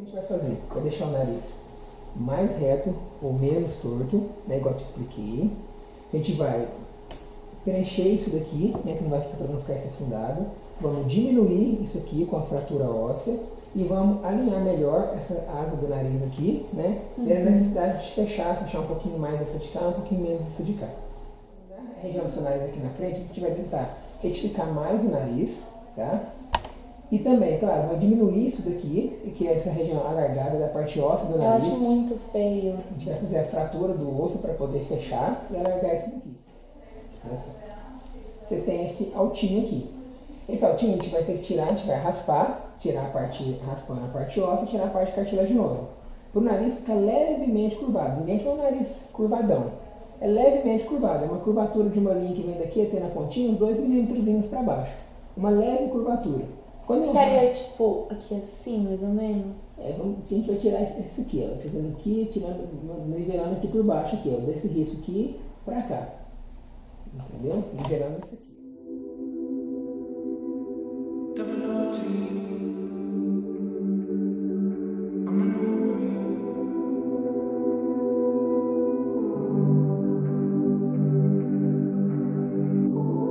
gente vai fazer? Vai deixar o nariz mais reto ou menos torto, né, igual eu te expliquei. A gente vai preencher isso daqui, né, que não vai ficar, para não ficar esse afundado. Vamos diminuir isso aqui com a fratura óssea e vamos alinhar melhor essa asa do nariz aqui, né, tendo a necessidade de fechar um pouquinho mais essa de cá, um pouquinho menos essa de cá. A região do seu nariz aqui na frente, a gente vai tentar retificar mais o nariz, tá? E também, claro, vai diminuir isso daqui, que é essa região alargada da parte óssea do nariz. Eu acho muito feio. A gente vai fazer a fratura do osso para poder fechar e alargar isso daqui. Olha só. Você tem esse altinho aqui. Esse altinho a gente vai ter que tirar, a gente vai raspar, tirar a parte, raspando a parte óssea e tirar a parte cartilaginosa. Para o nariz ficar levemente curvado. Ninguém quer um nariz curvadão. É levemente curvado. É uma curvatura de uma linha que vem daqui até na pontinha, uns 2 milímetros para baixo. Uma leve curvatura. Quando ficaria tipo aqui assim, mais ou menos? A gente vai tirar esse aqui, ó. Fazendo aqui, tirando, nivelando aqui por baixo, aqui, ó. Desse risco aqui pra cá. Entendeu? Nivelando isso aqui.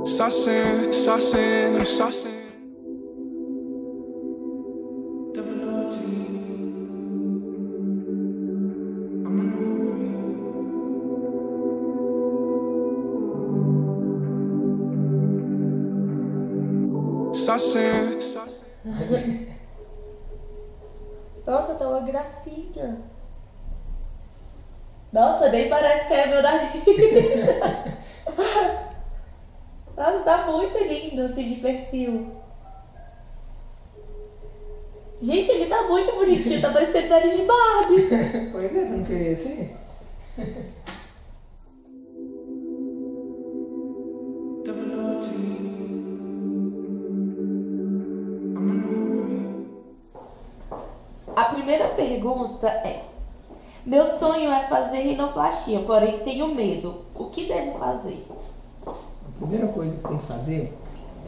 Saucing. Nossa, tá uma gracinha. Nossa, nem parece que é meu nariz. Nossa, tá muito lindo assim de perfil. Gente, ele tá muito bonitinho, tá parecendo nariz de Barbie. Pois é, você não queria assim? A primeira pergunta é: meu sonho é fazer rinoplastia, porém tenho medo. O que devo fazer? A primeira coisa que você tem que fazer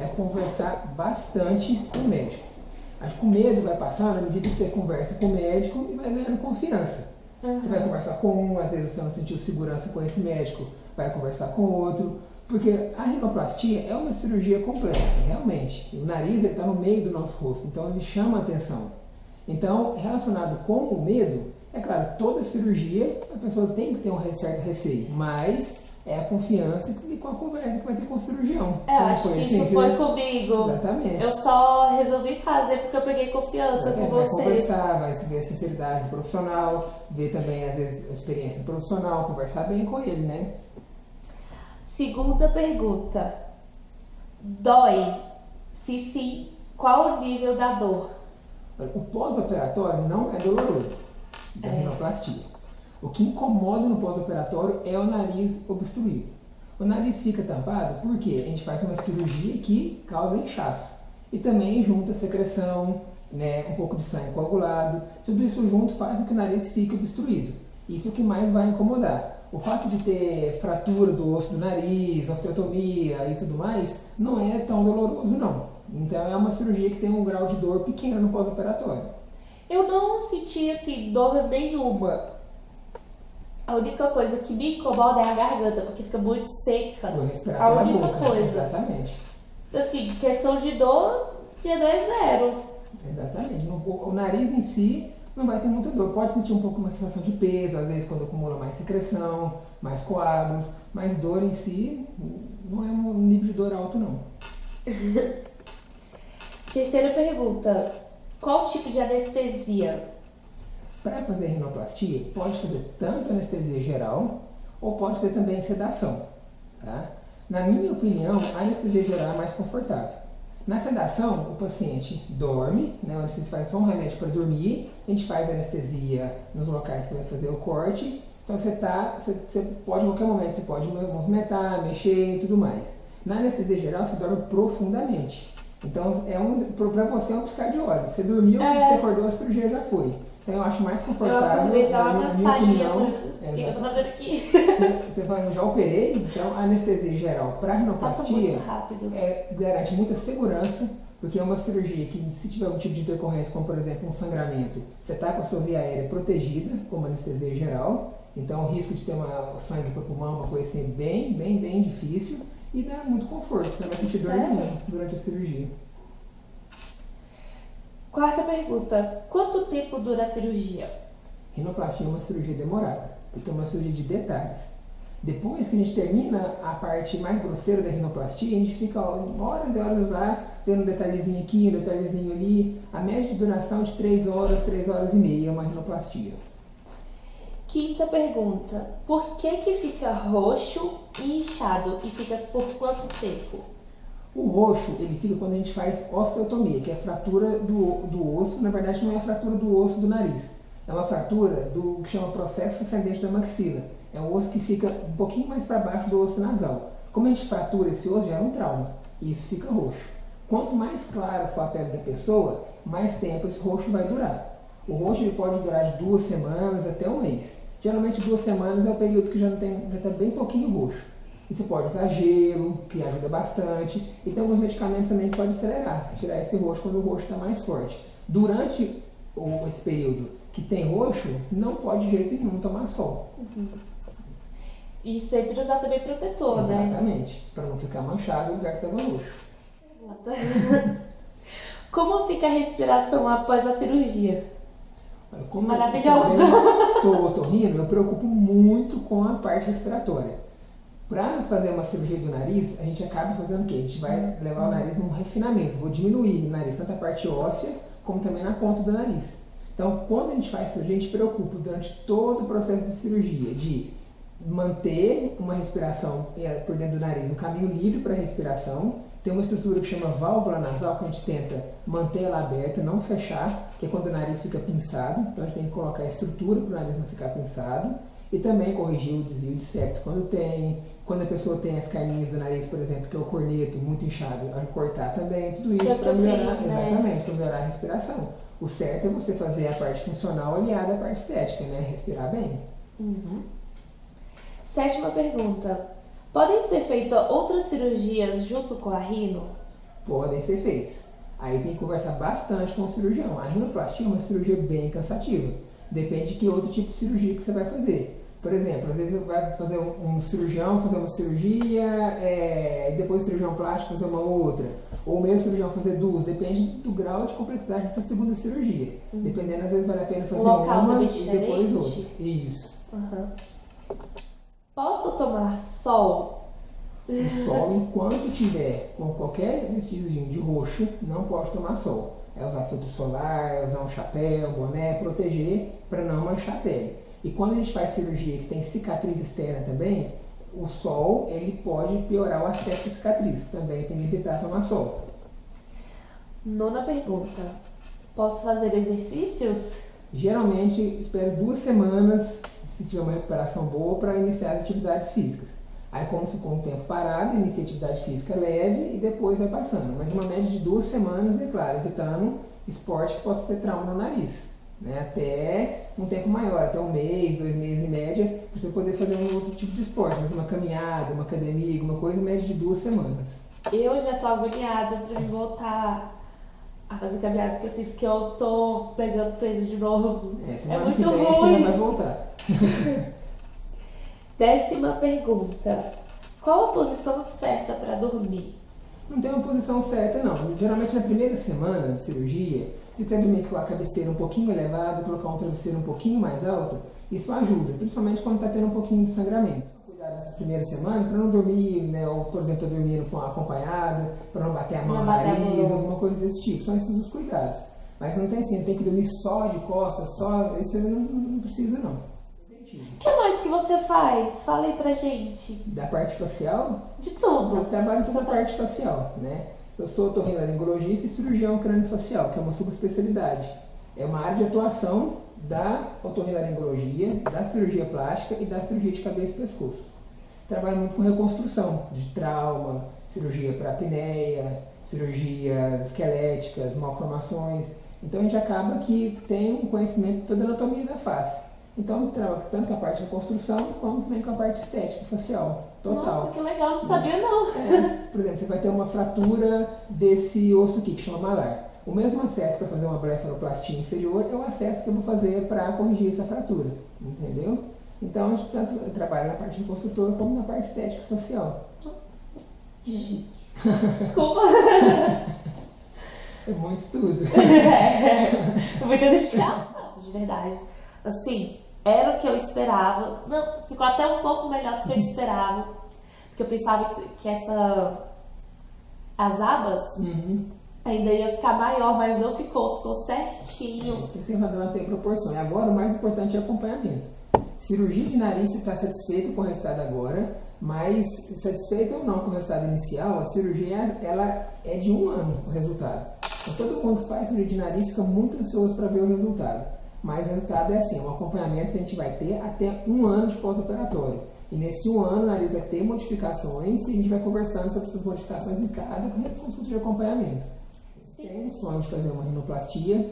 é conversar bastante com o médico. Acho que o medo vai passar na medida que você conversa com o médico e vai ganhando confiança. Você vai conversar com um, às vezes você não sentiu segurança com esse médico, vai conversar com outro. Porque a rinoplastia é uma cirurgia complexa, realmente. O nariz está no meio do nosso rosto, então ele chama a atenção. Então, relacionado com o medo, é claro, toda cirurgia a pessoa tem que ter um certo receio, mas é a confiança e com a conversa que vai ter com o cirurgião. Eu acho que isso foi comigo. Exatamente. Eu só resolvi fazer porque eu peguei confiança com você. Vai conversar, vai ver a sinceridade do profissional, ver também, às vezes, a experiência do profissional, conversar bem com ele, né? Segunda pergunta. Dói? Se sim, qual o nível da dor? O pós-operatório não é doloroso da rinoplastia. O que incomoda no pós-operatório é o nariz obstruído. O nariz fica tampado porque a gente faz uma cirurgia que causa inchaço. E também junta secreção, né, um pouco de sangue coagulado. Tudo isso junto faz com que o nariz fique obstruído. Isso é o que mais vai incomodar. O fato de ter fratura do osso do nariz, osteotomia e tudo mais, não é tão doloroso não. Então é uma cirurgia que tem um grau de dor pequeno no pós-operatório. Eu não senti assim, dor nenhuma. A única coisa que me incomoda é a garganta, porque fica muito seca. A única coisa. Exatamente. Assim, questão de dor, minha dor é zero. Exatamente. O nariz em si não vai ter muita dor. Pode sentir um pouco uma sensação de peso, às vezes quando acumula mais secreção, mais coágulos, mas dor em si não é um nível de dor alto não. Terceira pergunta. Qual tipo de anestesia? Para fazer rinoplastia, pode fazer tanto anestesia geral ou pode ter também sedação. Tá? Na minha opinião, a anestesia geral é mais confortável. Na sedação, o paciente dorme, né? O anestesista faz só um remédio para dormir, a gente faz anestesia nos locais que vai fazer o corte, só que você pode, em qualquer momento, você pode movimentar, mexer e tudo mais. Na anestesia geral, você dorme profundamente. Então, para você é um piscar de olhos. Você dormiu, você acordou, a cirurgia já foi. Então eu acho mais confortável. Eu já na salinha, eu tô fazendo aqui. Você fala, já operei, então a anestesia geral para rinoplastia garante muita segurança, porque é uma cirurgia que, se tiver algum tipo de intercorrência, como por exemplo um sangramento, você está com a sua via aérea protegida, como anestesia geral, então o risco de ter sangue para o pulmão é uma coisa assim bem difícil e dá muito conforto, você não vai sentir dor nenhuma durante a cirurgia. Quarta pergunta, quanto tempo dura a cirurgia? Rinoplastia é uma cirurgia demorada, porque é uma cirurgia de detalhes. Depois que a gente termina a parte mais grosseira da rinoplastia, a gente fica horas e horas lá, vendo um detalhezinho aqui, um detalhezinho ali. A média de duração de 3 horas e meia é uma rinoplastia. Quinta pergunta, por que fica roxo e inchado e fica por quanto tempo? O roxo, ele fica quando a gente faz osteotomia, que é a fratura do osso. Na verdade, não é a fratura do osso do nariz. É uma fratura do que chama processo ascendente da maxila. É um osso que fica um pouquinho mais para baixo do osso nasal. Como a gente fratura esse osso, gera um trauma. E isso fica roxo. Quanto mais claro for a pele da pessoa, mais tempo esse roxo vai durar. O roxo ele pode durar de 2 semanas até 1 mês. Geralmente 2 semanas é o período que já está bem pouquinho roxo. E você pode usar gelo, que ajuda bastante. E tem alguns medicamentos também que podem acelerar, tirar esse roxo quando o roxo está mais forte. Durante esse período que tem roxo, não pode de jeito nenhum tomar sol. E sempre usar também protetor, Exatamente, né? Exatamente, para não ficar manchado o lugar que estava roxo. Como fica a respiração após a cirurgia? Como maravilhosa! Eu sou otorrino, eu me preocupo muito com a parte respiratória. Para fazer uma cirurgia do nariz, a gente acaba fazendo o quê? A gente vai levar o nariz num refinamento. Vou diminuir o nariz, tanto a parte óssea, como também na ponta do nariz. Então, quando a gente faz cirurgia, a gente preocupa durante todo o processo de cirurgia de manter uma respiração por dentro do nariz, um caminho livre para a respiração. Tem uma estrutura que chama válvula nasal, que a gente tenta manter ela aberta, não fechar, que é quando o nariz fica pinçado. Então, a gente tem que colocar a estrutura para o nariz não ficar pinçado. E também corrigir o desvio de septo quando a pessoa tem as carninhas do nariz, por exemplo, que é o corneto muito inchado, a cortar também, tudo isso para melhorar, exatamente, para melhorar a respiração. O certo é você fazer a parte funcional aliada à parte estética, né? Respirar bem. Sétima pergunta. Podem ser feitas outras cirurgias junto com a rino? Podem ser feitas. Aí tem que conversar bastante com o cirurgião. A rinoplastia é uma cirurgia bem cansativa. Depende de que outro tipo de cirurgia que você vai fazer. Por exemplo, às vezes você vai fazer um cirurgião fazer uma cirurgia, e depois o cirurgião plástico fazer uma outra. Ou o mesmo cirurgião fazer 2. Depende do grau de complexidade dessa segunda cirurgia. Dependendo, às vezes vale a pena fazer uma e depois outra. Isso. Posso tomar sol? O sol, enquanto tiver com qualquer vestígio de roxo, não pode tomar sol. É usar filtro solar, é usar um chapéu, um boné, proteger para não manchar a pele. E quando a gente faz cirurgia que tem cicatriz externa também, o sol ele pode piorar o aspecto da cicatriz. Também tem que evitar tomar sol. Nona pergunta. Posso fazer exercícios? Geralmente, espere 2 semanas, se tiver uma recuperação boa, para iniciar as atividades físicas. Aí, como ficou um tempo parado, inicia atividade física leve e depois vai passando. Mas uma média de 2 semanas, é claro, evitando esporte que possa ter trauma no nariz. Né? Até um tempo maior, até 1 mês, 2 meses em média, para você poder fazer um outro tipo de esporte. Mas uma caminhada, uma academia, alguma coisa, em média de 2 semanas. Eu já tô agoniada para me voltar a fazer caminhada, porque eu sinto que eu tô pegando peso de novo. É muito que vem, ruim. você já vai voltar. 10ª pergunta. Qual a posição certa para dormir? Não tem uma posição certa, não. Geralmente na primeira semana de cirurgia, se quer dormir com a cabeceira um pouquinho elevada, colocar um travesseiro um pouquinho mais alto, isso ajuda, principalmente quando está tendo um pouquinho de sangramento. Cuidar nessas primeiras semanas para não dormir, né, ou por exemplo, dormindo acompanhada, para não bater a mão no nariz, alguma coisa desse tipo. São esses os cuidados. Mas não tem assim, tem que dormir só de costas, só. Isso não precisa, não. O que mais que você faz? Fala aí pra gente. Da parte facial? De tudo. Eu trabalho com a parte facial, né? Eu sou otorrinolaringologista e cirurgião crâniofacial, que é uma subespecialidade. É uma área de atuação da otorrinolaringologia, da cirurgia plástica e da cirurgia de cabeça e pescoço. Trabalho muito com reconstrução de trauma, cirurgia para apneia, cirurgias esqueléticas, malformações. Então a gente acaba que tem um conhecimento de toda a anatomia da face. Então trabalha tanto com a parte da construção, como também com a parte estética, facial, total. Nossa, que legal, não sabia não. Por exemplo, você vai ter uma fratura desse osso aqui, que chama malar. O mesmo acesso para fazer uma blefaroplastia inferior é o acesso que eu vou fazer para corrigir essa fratura, entendeu? Então a gente tanto trabalha na parte de construtor como na parte estética facial. Nossa, chique. Desculpa. É muito estudo. É muita dedicação, de verdade. Assim, era o que eu esperava. Não, ficou até um pouco melhor do que eu esperava. Porque eu pensava que as abas ainda ia ficar maior, mas não ficou. Ficou certinho. Tem que manter proporção. E agora o mais importante é o acompanhamento. Cirurgia de nariz, você está satisfeito com o resultado agora, mas satisfeito ou não com o resultado inicial, a cirurgia ela é de 1 ano o resultado. Então, todo mundo que faz cirurgia de nariz fica muito ansioso para ver o resultado. Mas o resultado é assim, um acompanhamento que a gente vai ter até 1 ano de pós-operatório. E nesse 1 ano o nariz vai ter modificações e a gente vai conversando sobre essas modificações em cada consulta de acompanhamento. Tem o sonho de fazer uma rinoplastia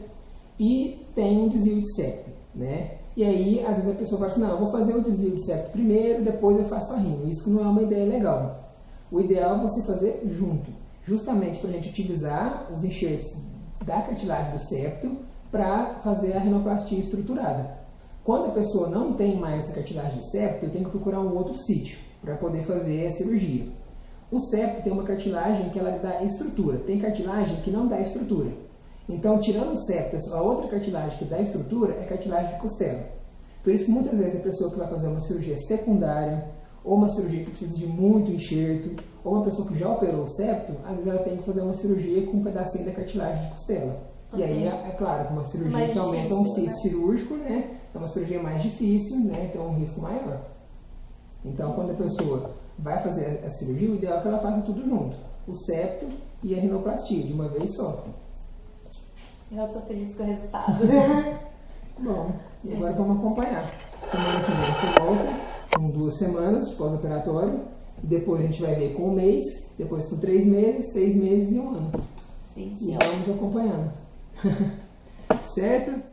e tem um desvio de septo, né? E aí, às vezes a pessoa fala assim, não, eu vou fazer o desvio de septo primeiro, depois eu faço a rino. Isso não é uma ideia legal. O ideal é você fazer junto, justamente para a gente utilizar os enxertos da cartilagem do septo para fazer a rinoplastia estruturada. Quando a pessoa não tem mais a cartilagem de septo, eu tenho que procurar um outro sítio para poder fazer a cirurgia. O septo tem uma cartilagem que ela dá estrutura, tem cartilagem que não dá estrutura. Então, tirando o septo, a outra cartilagem que dá estrutura é a cartilagem de costela. Por isso que muitas vezes a pessoa que vai fazer uma cirurgia secundária, ou uma cirurgia que precisa de muito enxerto, ou uma pessoa que já operou o septo, às vezes ela tem que fazer uma cirurgia com um pedacinho da cartilagem de costela. E aí, é claro, uma cirurgia mais que aumenta difícil, um sítio cirúrgico, né? É uma cirurgia mais difícil, né? Tem um risco maior. Então, quando a pessoa vai fazer a cirurgia, o ideal é que ela faça tudo junto. O septo e a rinoplastia, de uma vez só. Eu tô feliz com o resultado. Bom, e agora vamos acompanhar. Semana que vem você volta, com 2 semanas de pós-operatório. E depois a gente vai ver com 1 mês, depois com 3 meses, 6 meses e 1 ano. Sim, e senhor. vamos acompanhando. Certo?